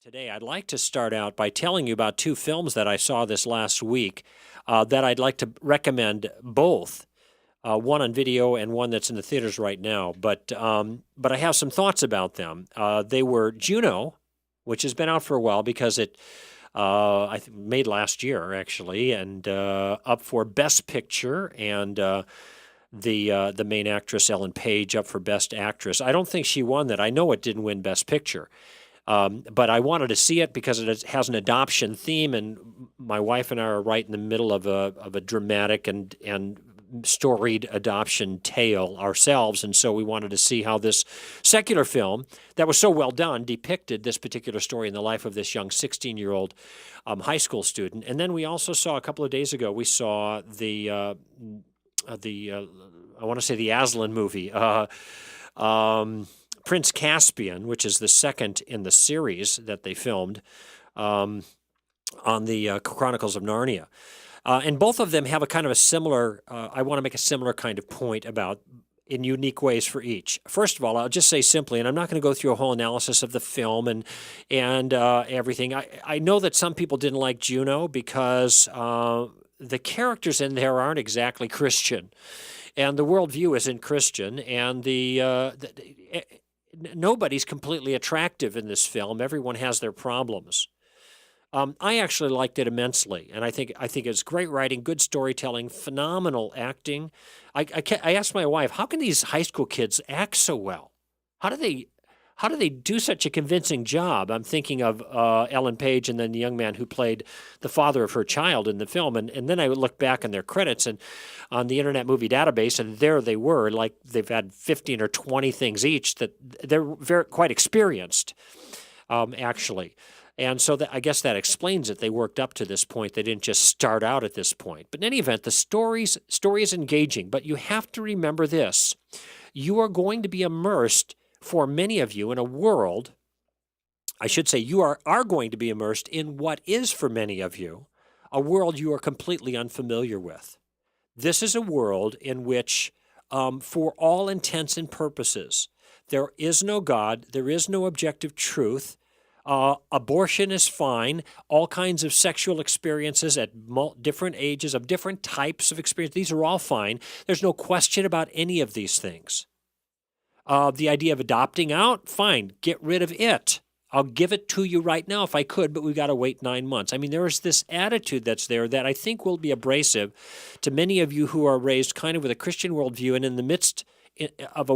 Today, I'd like to start out by telling you about two films that I saw this last week that I'd like to recommend both, one on video and one that's in the theaters right now. But I have some thoughts about them. They were Juno, which has been out for a while because it made last year actually, and up for Best Picture, and the main actress Ellen Page up for Best Actress. I don't think she won that. I know it didn't win Best Picture. But I wanted to see it because it has an adoption theme, and my wife and I are right in the middle of a dramatic and storied adoption tale ourselves, and so we wanted to see how this secular film that was so well done depicted this particular story in the life of this young 16-year-old high school student. And then we also saw a couple of days ago, we saw I want to say the Aslan movie. Prince Caspian, which is the second in the series that they filmed on the Chronicles of Narnia. And both of them have a kind of a similar, I want to make a similar kind of point about in unique ways for each. First of all, I'll just say simply, and I'm not going to go through a whole analysis of the film and everything. I know that some people didn't like Juno because the characters in there aren't exactly Christian. And the worldview isn't Christian, and nobody's completely attractive in this film. Everyone has their problems. I actually liked it immensely, and I think it's great writing, good storytelling, phenomenal acting. I asked my wife, how can these high school kids act so well? How do they do such a convincing job? I'm thinking of Ellen Page and then the young man who played the father of her child in the film. And then I would look back on their credits and on the Internet Movie Database, and there they were, like they've had 15 or 20 things each, that they're quite experienced, actually. And so I guess that explains it. They worked up to this point. They didn't just start out at this point. But in any event, the story is engaging. But you have to remember this. You are going to be immersed, for many of you, in a world, I should say you are going to be immersed in what is, for many of you, a world you are completely unfamiliar with. This is a world in which, for all intents and purposes, there is no God, there is no objective truth. Abortion is fine. All kinds of sexual experiences at different ages, of different types of experience, these are all fine. There's no question about any of these things. The idea of adopting out, fine, get rid of it. I'll give it to you right now if I could, but we've got to wait 9 months. I mean, there is this attitude that's there that I think will be abrasive to many of you who are raised kind of with a Christian worldview and in the midst of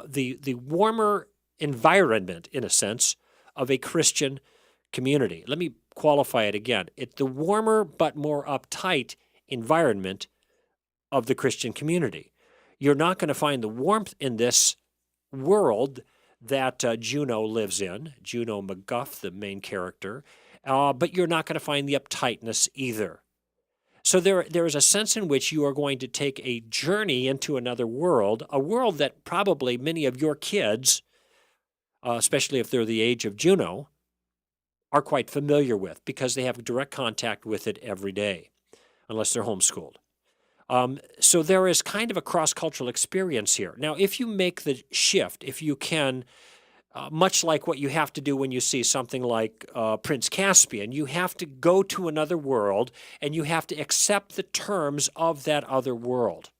the warmer environment, in a sense, of a Christian community. Let me qualify it again. It's the warmer but more uptight environment of the Christian community. You're not going to find the warmth in this world that Juno lives in, Juno McGuff, the main character, but you're not going to find the uptightness either. So there is a sense in which you are going to take a journey into another world, a world that probably many of your kids, especially if they're the age of Juno, are quite familiar with because they have direct contact with it every day, unless they're homeschooled. So there is kind of a cross-cultural experience here. Now, if you make the shift, if you can, much like what you have to do when you see something like Prince Caspian, you have to go to another world and you have to accept the terms of that other world.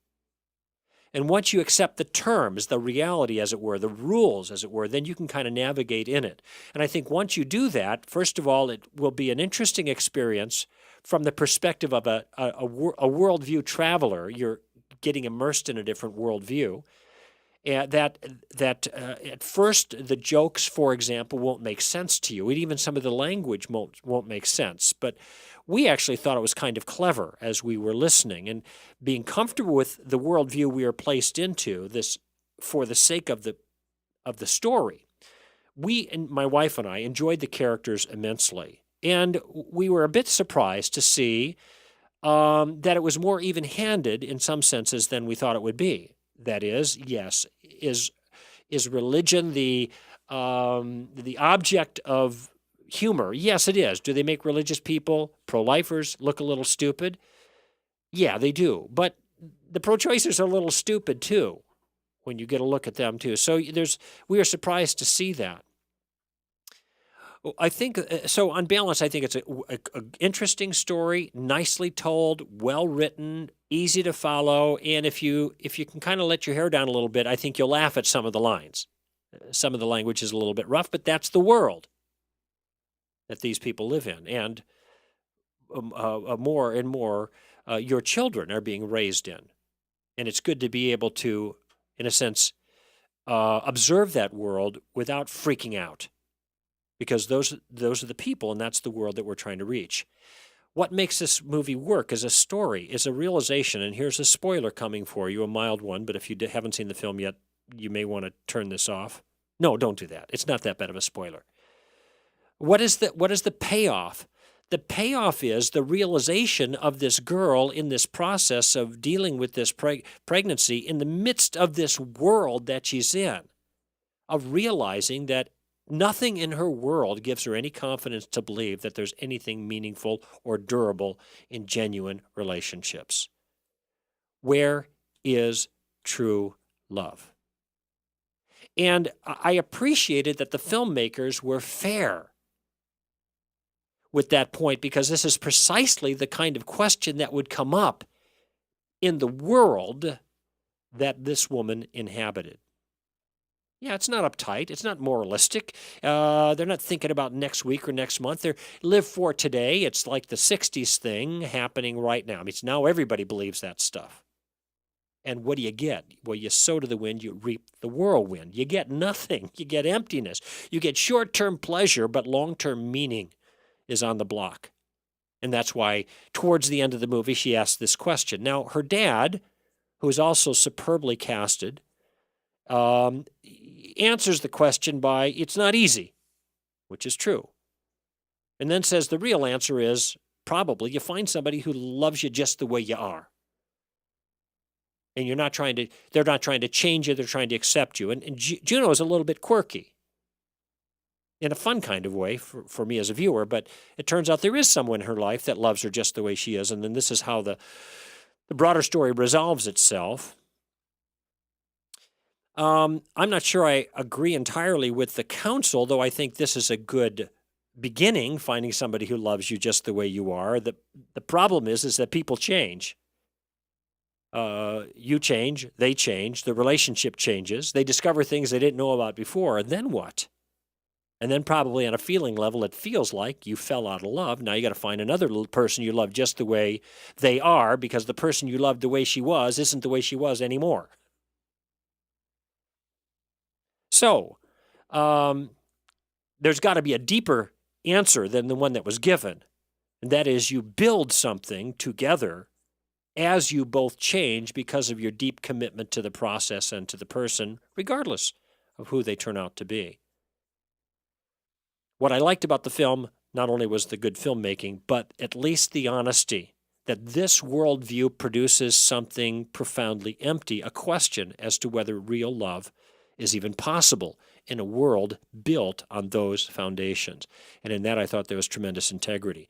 And once you accept the terms, the reality, as it were, the rules, as it were, then you can kind of navigate in it. And I think once you do that, first of all, it will be an interesting experience from the perspective of a worldview traveler. You're getting immersed in a different worldview. That at first, the jokes, for example, won't make sense to you. And even some of the language won't make sense. But we actually thought it was kind of clever as we were listening. And being comfortable with the worldview we are placed into, this for the sake of the story, my wife and I enjoyed the characters immensely. And we were a bit surprised to see that it was more even-handed in some senses than we thought it would be. That is, yes, is religion the object of humor? Yes, it is. Do they make religious people, pro-lifers, look a little stupid? Yeah, they do. But the pro-choicers are a little stupid too when you get a look at them too. So we are surprised to see that. I think so. On balance, I think it's a interesting story, nicely told, well written, easy to follow, and if you can kind of let your hair down a little bit, I think you'll laugh at some of the lines. Some of the language is a little bit rough, but that's the world that these people live in, and more and more your children are being raised in, and it's good to be able to, in a sense, observe that world without freaking out, because those are the people, and that's the world that we're trying to reach. What makes this movie work as a story is a realization, and here's a spoiler coming for you, a mild one, but if you haven't seen the film yet, you may want to turn this off. No, don't do that. It's not that bad of a spoiler. What is the payoff? The payoff is the realization of this girl in this process of dealing with this pregnancy in the midst of this world that she's in, of realizing that nothing in her world gives her any confidence to believe that there's anything meaningful or durable in genuine relationships. Where is true love? And I appreciated that the filmmakers were fair with that point, because this is precisely the kind of question that would come up in the world that this woman inhabited. Yeah, it's not uptight. It's not moralistic. They're not thinking about next week or next month. They live for today. It's like the 60s thing happening right now. I mean, now everybody believes that stuff. And what do you get? Well, you sow to the wind, you reap the whirlwind. You get nothing. You get emptiness. You get short-term pleasure, but long-term meaning is on the block. And that's why towards the end of the movie, she asks this question. Now, her dad, who is also superbly casted, answers the question by, it's not easy, which is true. And then says the real answer is, probably, you find somebody who loves you just the way you are. And they're not trying to change you, they're trying to accept you. And Juno is a little bit quirky, in a fun kind of way for me as a viewer, but it turns out there is someone in her life that loves her just the way she is, and then this is how the broader story resolves itself. I'm not sure I agree entirely with the counsel, though I think this is a good beginning, finding somebody who loves you just the way you are. The problem is that people change. You change, they change, the relationship changes, they discover things they didn't know about before, and then what? And then probably on a feeling level, it feels like you fell out of love. Now you got to find another person you love just the way they are, because the person you loved the way she was isn't the way she was anymore. So there's got to be a deeper answer than the one that was given. And that is, you build something together as you both change because of your deep commitment to the process and to the person, regardless of who they turn out to be. What I liked about the film not only was the good filmmaking, but at least the honesty that this worldview produces something profoundly empty, a question as to whether real love is even possible in a world built on those foundations. And in that, I thought there was tremendous integrity.